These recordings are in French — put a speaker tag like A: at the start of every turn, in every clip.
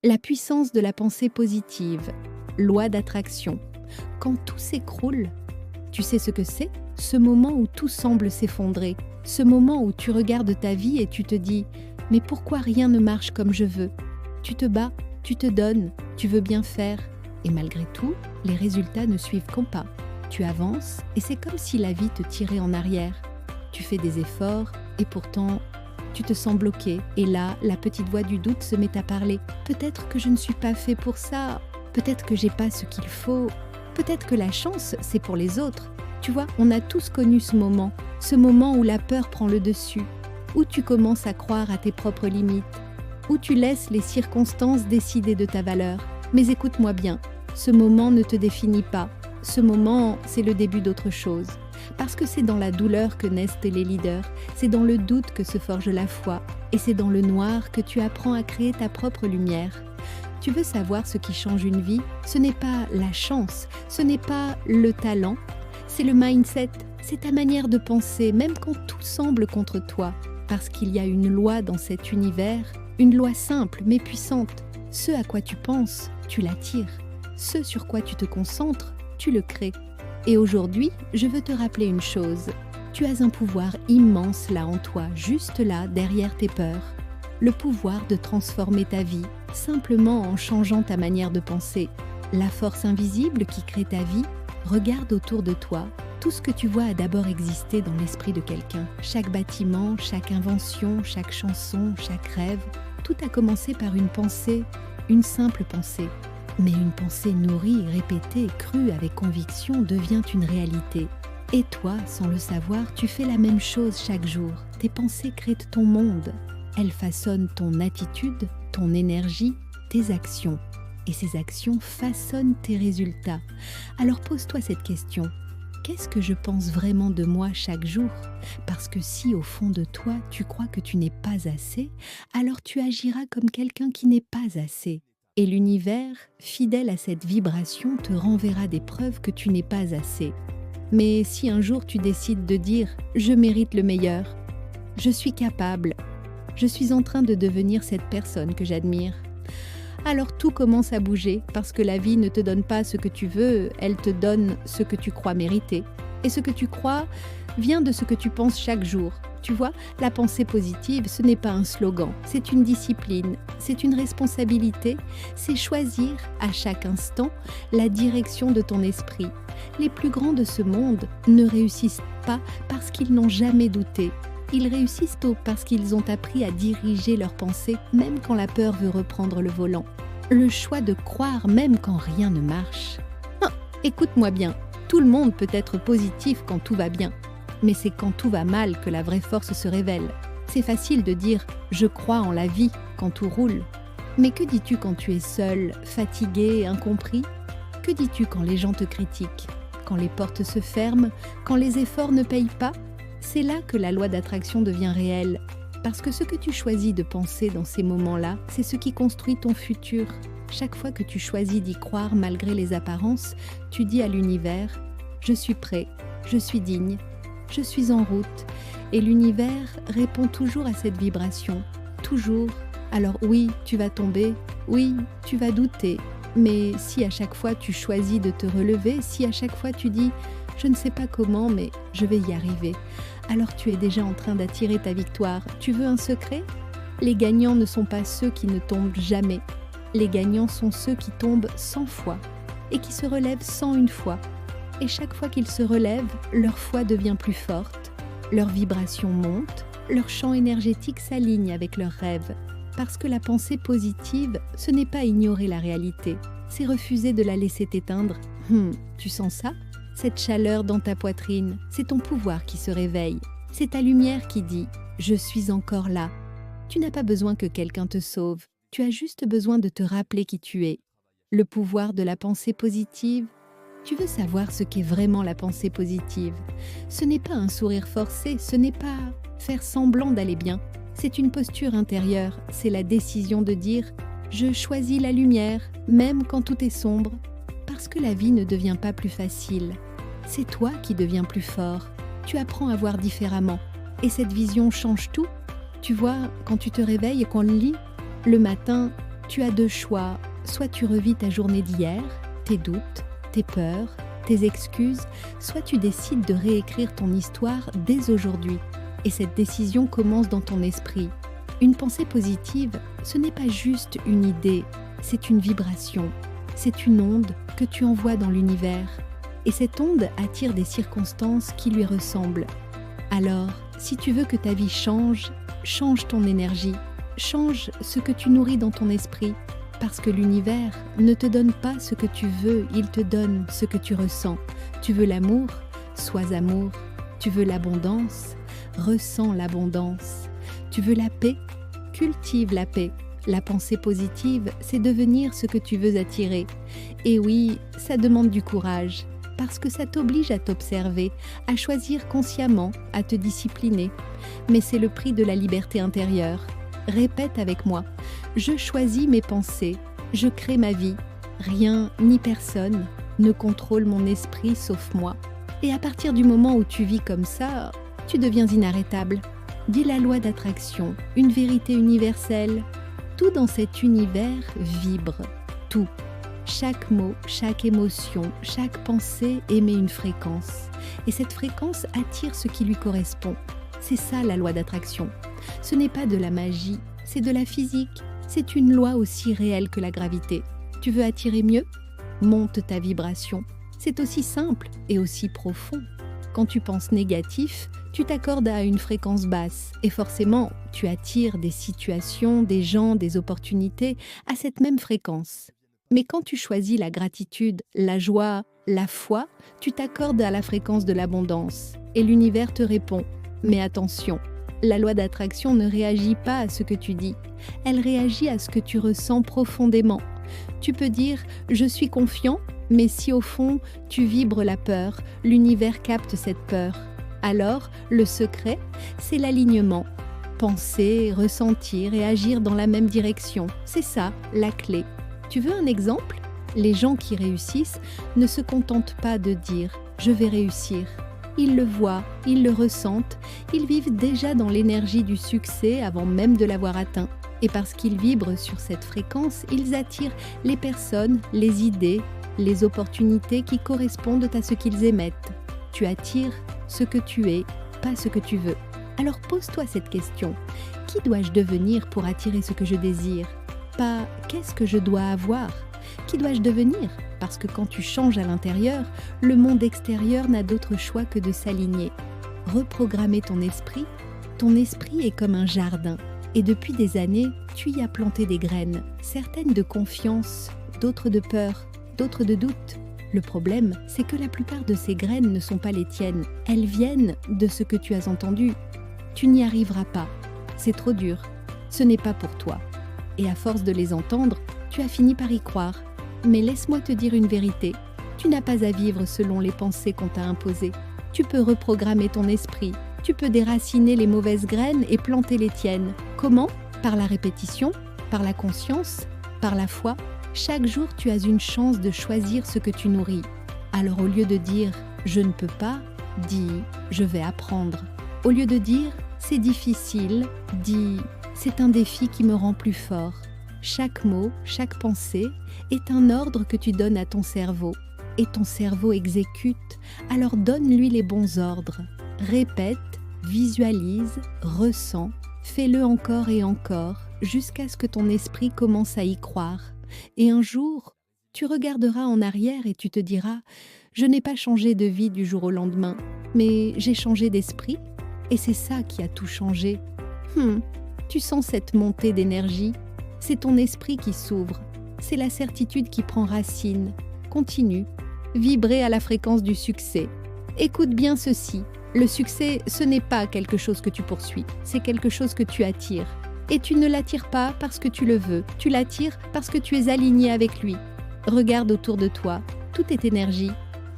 A: La puissance de la pensée positive, loi d'attraction. Quand tout s'écroule, tu sais ce que c'est? Ce moment où tout semble s'effondrer, ce moment où tu regardes ta vie et tu te dis « Mais pourquoi rien ne marche comme je veux ?» Tu te bats, tu te donnes, tu veux bien faire, et malgré tout, les résultats ne suivent qu'en pas. Tu avances et c'est comme si la vie te tirait en arrière. Tu fais des efforts et pourtant, tu te sens bloqué. Et là, la petite voix du doute se met à parler. Peut-être que je ne suis pas fait pour ça. Peut-être que j'ai pas ce qu'il faut. Peut-être que la chance, c'est pour les autres. Tu vois, on a tous connu ce moment où la peur prend le dessus, où tu commences à croire à tes propres limites, où tu laisses les circonstances décider de ta valeur. Mais écoute-moi bien, ce moment ne te définit pas. Ce moment, c'est le début d'autre chose. Parce que c'est dans la douleur que naissent les leaders, c'est dans le doute que se forge la foi, et c'est dans le noir que tu apprends à créer ta propre lumière. Tu veux savoir ce qui change une vie? Ce n'est pas la chance, ce n'est pas le talent, c'est le mindset, c'est ta manière de penser, même quand tout semble contre toi. Parce qu'il y a une loi dans cet univers, une loi simple mais puissante. Ce à quoi tu penses, tu l'attires. Ce sur quoi tu te concentres, tu le crées. Et aujourd'hui, je veux te rappeler une chose. Tu as un pouvoir immense là en toi, juste là, derrière tes peurs. Le pouvoir de transformer ta vie, simplement en changeant ta manière de penser. La force invisible qui crée ta vie, regarde autour de toi. Tout ce que tu vois a d'abord existé dans l'esprit de quelqu'un. Chaque bâtiment, chaque invention, chaque chanson, chaque rêve, tout a commencé par une pensée, une simple pensée. Mais une pensée nourrie, répétée, crue avec conviction devient une réalité. Et toi, sans le savoir, tu fais la même chose chaque jour. Tes pensées créent ton monde. Elles façonnent ton attitude, ton énergie, tes actions. Et ces actions façonnent tes résultats. Alors pose-toi cette question. Qu'est-ce que je pense vraiment de moi chaque jour? Parce que si au fond de toi, tu crois que tu n'es pas assez, alors tu agiras comme quelqu'un qui n'est pas assez. Et l'univers, fidèle à cette vibration, te renverra des preuves que tu n'es pas assez. Mais si un jour tu décides de dire « je mérite le meilleur »,« je suis capable »,« je suis en train de devenir cette personne que j'admire », alors tout commence à bouger parce que la vie ne te donne pas ce que tu veux, elle te donne ce que tu crois mériter. Et ce que tu crois vient de ce que tu penses chaque jour. Tu vois, la pensée positive, ce n'est pas un slogan, c'est une discipline, c'est une responsabilité, c'est choisir à chaque instant la direction de ton esprit. Les plus grands de ce monde ne réussissent pas parce qu'ils n'ont jamais douté. Ils réussissent tôt parce qu'ils ont appris à diriger leurs pensées même quand la peur veut reprendre le volant. Le choix de croire même quand rien ne marche. Ah, écoute-moi bien, tout le monde peut être positif quand tout va bien. Mais c'est quand tout va mal que la vraie force se révèle. C'est facile de dire « je crois en la vie » quand tout roule. Mais que dis-tu quand tu es seul, fatigué, incompris? Que dis-tu quand les gens te critiquent? Quand les portes se ferment? Quand les efforts ne payent pas? C'est là que la loi d'attraction devient réelle. Parce que ce que tu choisis de penser dans ces moments-là, c'est ce qui construit ton futur. Chaque fois que tu choisis d'y croire malgré les apparences, tu dis à l'univers « je suis prêt, je suis digne ». Je suis en route et l'univers répond toujours à cette vibration, toujours. Alors oui, tu vas tomber, oui, tu vas douter, mais si à chaque fois tu choisis de te relever, si à chaque fois tu dis « je ne sais pas comment, mais je vais y arriver », alors tu es déjà en train d'attirer ta victoire. Tu veux un secret? Les gagnants ne sont pas ceux qui ne tombent jamais. Les gagnants sont ceux qui tombent 100 fois et qui se relèvent 101 fois. Et chaque fois qu'ils se relèvent, leur foi devient plus forte, leur vibration monte, leur champ énergétique s'aligne avec leurs rêves. Parce que la pensée positive, ce n'est pas ignorer la réalité, c'est refuser de la laisser t'éteindre. Tu sens ça? Cette chaleur dans ta poitrine, c'est ton pouvoir qui se réveille. C'est ta lumière qui dit « je suis encore là ». Tu n'as pas besoin que quelqu'un te sauve, tu as juste besoin de te rappeler qui tu es. Le pouvoir de la pensée positive. Tu veux savoir ce qu'est vraiment la pensée positive? Ce n'est pas un sourire forcé, ce n'est pas faire semblant d'aller bien. C'est une posture intérieure, c'est la décision de dire « je choisis la lumière, même quand tout est sombre ». Parce que la vie ne devient pas plus facile. C'est toi qui deviens plus fort. Tu apprends à voir différemment. Et cette vision change tout. Tu vois, quand tu te réveilles et qu'on lit, le matin, Tu as deux choix, soit tu revis ta journée d'hier, tes doutes, tes peurs, tes excuses, soit tu décides de réécrire ton histoire dès aujourd'hui. Et cette décision commence dans ton esprit. Une pensée positive, ce n'est pas juste une idée, c'est une vibration. C'est une onde que tu envoies dans l'univers. Et cette onde attire des circonstances qui lui ressemblent. Alors, si tu veux que ta vie change, change ton énergie. Change ce que tu nourris dans ton esprit, parce que l'univers ne te donne pas ce que tu veux, il te donne ce que tu ressens. Tu veux l'amour? Sois amour. Tu veux l'abondance? Ressens l'abondance. Tu veux la paix? Cultive la paix. La pensée positive, c'est devenir ce que tu veux attirer. Et oui, ça demande du courage, parce que ça t'oblige à t'observer, à choisir consciemment, à te discipliner. Mais c'est le prix de la liberté intérieure. Répète avec moi, je choisis mes pensées, je crée ma vie. Rien ni personne ne contrôle mon esprit sauf moi. Et à partir du moment où tu vis comme ça, tu deviens inarrêtable. Dis la loi d'attraction, une vérité universelle. Tout dans cet univers vibre, tout. Chaque mot, chaque émotion, chaque pensée émet une fréquence. Et cette fréquence attire ce qui lui correspond. C'est ça la loi d'attraction. Ce n'est pas de la magie, c'est de la physique. C'est une loi aussi réelle que la gravité. Tu veux attirer mieux? Monte ta vibration. C'est aussi simple et aussi profond. Quand tu penses négatif, tu t'accordes à une fréquence basse et forcément, tu attires des situations, des gens, des opportunités à cette même fréquence. Mais quand tu choisis la gratitude, la joie, la foi, tu t'accordes à la fréquence de l'abondance et l'univers te répond. Mais attention, la loi d'attraction ne réagit pas à ce que tu dis, elle réagit à ce que tu ressens profondément. Tu peux dire « je suis confiant », mais si au fond tu vibres la peur, l'univers capte cette peur. Alors, le secret, c'est l'alignement. Penser, ressentir et agir dans la même direction, c'est ça, la clé. Tu veux un exemple? Les gens qui réussissent ne se contentent pas de dire « je vais réussir ». Ils le voient, ils le ressentent, ils vivent déjà dans l'énergie du succès avant même de l'avoir atteint. Et parce qu'ils vibrent sur cette fréquence, ils attirent les personnes, les idées, les opportunités qui correspondent à ce qu'ils émettent. Tu attires ce que tu es, pas ce que tu veux. Alors pose-toi cette question. Qui dois-je devenir pour attirer ce que je désire? Pas qu'est-ce que je dois avoir? Qui dois-je devenir? Parce que quand tu changes à l'intérieur, le monde extérieur n'a d'autre choix que de s'aligner. Reprogrammer ton esprit est comme un jardin. Et depuis des années, tu y as planté des graines, certaines de confiance, d'autres de peur, d'autres de doute. Le problème, c'est que la plupart de ces graines ne sont pas les tiennes. Elles viennent de ce que tu as entendu. Tu n'y arriveras pas. C'est trop dur. Ce n'est pas pour toi. Et à force de les entendre, tu as fini par y croire. Mais laisse-moi te dire une vérité. Tu n'as pas à vivre selon les pensées qu'on t'a imposées. Tu peux reprogrammer ton esprit. Tu peux déraciner les mauvaises graines et planter les tiennes. Comment? Par la répétition, par la conscience, par la foi. Chaque jour, tu as une chance de choisir ce que tu nourris. Alors au lieu de dire « je ne peux pas », dis « je vais apprendre ». Au lieu de dire « c'est difficile », dis « c'est un défi qui me rend plus fort ». Chaque mot, chaque pensée est un ordre que tu donnes à ton cerveau. Et ton cerveau exécute, alors donne-lui les bons ordres. Répète, visualise, ressens, fais-le encore et encore, jusqu'à ce que ton esprit commence à y croire. Et un jour, tu regarderas en arrière et tu te diras « Je n'ai pas changé de vie du jour au lendemain, mais j'ai changé d'esprit et c'est ça qui a tout changé. » Tu sens cette montée d'énergie? C'est ton esprit qui s'ouvre, c'est la certitude qui prend racine. Continue, vibrer à la fréquence du succès. Écoute bien ceci, le succès, ce n'est pas quelque chose que tu poursuis, c'est quelque chose que tu attires. Et tu ne l'attires pas parce que tu le veux, tu l'attires parce que tu es aligné avec lui. Regarde autour de toi, tout est énergie.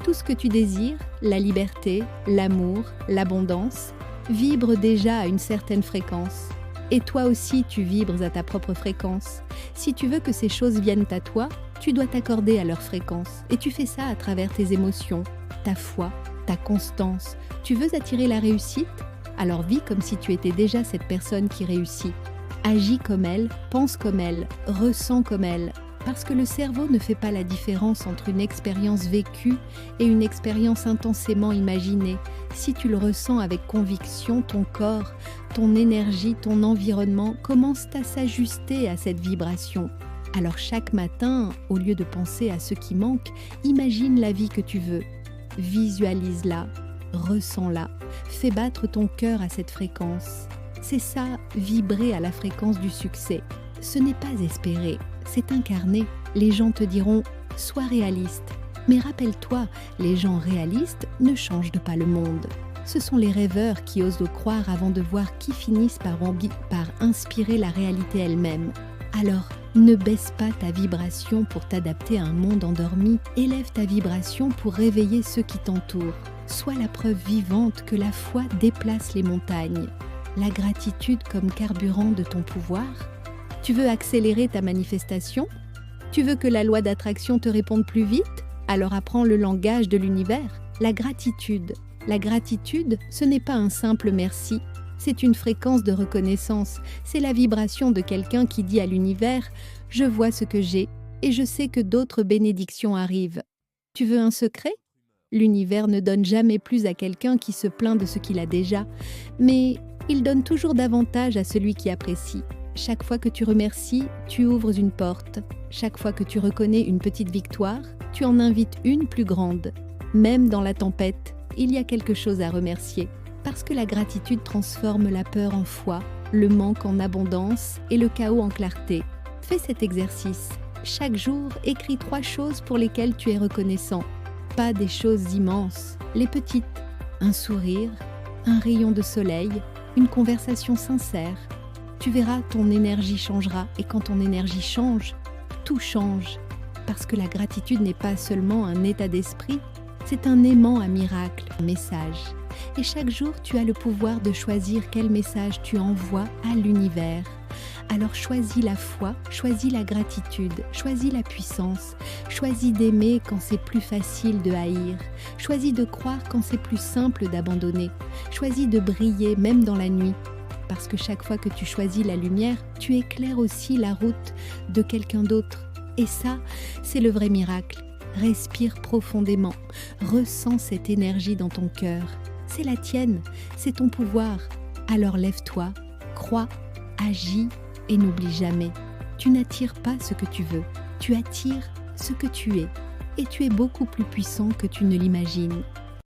A: Tout ce que tu désires, la liberté, l'amour, l'abondance, vibre déjà à une certaine fréquence. Et toi aussi, tu vibres à ta propre fréquence. Si tu veux que ces choses viennent à toi, tu dois t'accorder à leur fréquence. Et tu fais ça à travers tes émotions, ta foi, ta constance. Tu veux attirer la réussite? Alors vis comme si tu étais déjà cette personne qui réussit. Agis comme elle, pense comme elle, ressens comme elle. Parce que le cerveau ne fait pas la différence entre une expérience vécue et une expérience intensément imaginée. Si tu le ressens avec conviction, ton corps, ton énergie, ton environnement commencent à s'ajuster à cette vibration. Alors chaque matin, au lieu de penser à ce qui manque, imagine la vie que tu veux. Visualise-la, ressens-la, fais battre ton cœur à cette fréquence. C'est ça, vibrer à la fréquence du succès. Ce n'est pas espérer, c'est incarné. Les gens te diront « sois réaliste ». Mais rappelle-toi, les gens réalistes ne changent pas le monde. Ce sont les rêveurs qui osent le croire avant de voir qui finissent par inspirer la réalité elle-même. Alors, ne baisse pas ta vibration pour t'adapter à un monde endormi, élève ta vibration pour réveiller ceux qui t'entourent. Sois la preuve vivante que la foi déplace les montagnes. La gratitude comme carburant de ton pouvoir. Tu veux accélérer ta manifestation? Tu veux que la loi d'attraction te réponde plus vite? Alors apprends le langage de l'univers, la gratitude. La gratitude, ce n'est pas un simple merci, c'est une fréquence de reconnaissance. C'est la vibration de quelqu'un qui dit à l'univers « Je vois ce que j'ai et je sais que d'autres bénédictions arrivent. » Tu veux un secret? L'univers ne donne jamais plus à quelqu'un qui se plaint de ce qu'il a déjà, mais il donne toujours davantage à celui qui apprécie. Chaque fois que tu remercies, tu ouvres une porte. Chaque fois que tu reconnais une petite victoire, tu en invites une plus grande. Même dans la tempête, il y a quelque chose à remercier. Parce que la gratitude transforme la peur en foi, le manque en abondance et le chaos en clarté. Fais cet exercice. Chaque jour, écris 3 choses pour lesquelles tu es reconnaissant. Pas des choses immenses, les petites. Un sourire, un rayon de soleil, une conversation sincère. Tu verras, ton énergie changera. Et quand ton énergie change, tout change. Parce que la gratitude n'est pas seulement un état d'esprit, c'est un aimant à miracle, un message. Et chaque jour, tu as le pouvoir de choisir quel message tu envoies à l'univers. Alors choisis la foi, choisis la gratitude, choisis la puissance, choisis d'aimer quand c'est plus facile de haïr, choisis de croire quand c'est plus simple d'abandonner, choisis de briller même dans la nuit. Parce que chaque fois que tu choisis la lumière, tu éclaires aussi la route de quelqu'un d'autre. Et ça, c'est le vrai miracle. Respire profondément, ressens cette énergie dans ton cœur. C'est la tienne, c'est ton pouvoir. Alors lève-toi, crois, agis et n'oublie jamais. Tu n'attires pas ce que tu veux, tu attires ce que tu es. Et tu es beaucoup plus puissant que tu ne l'imagines.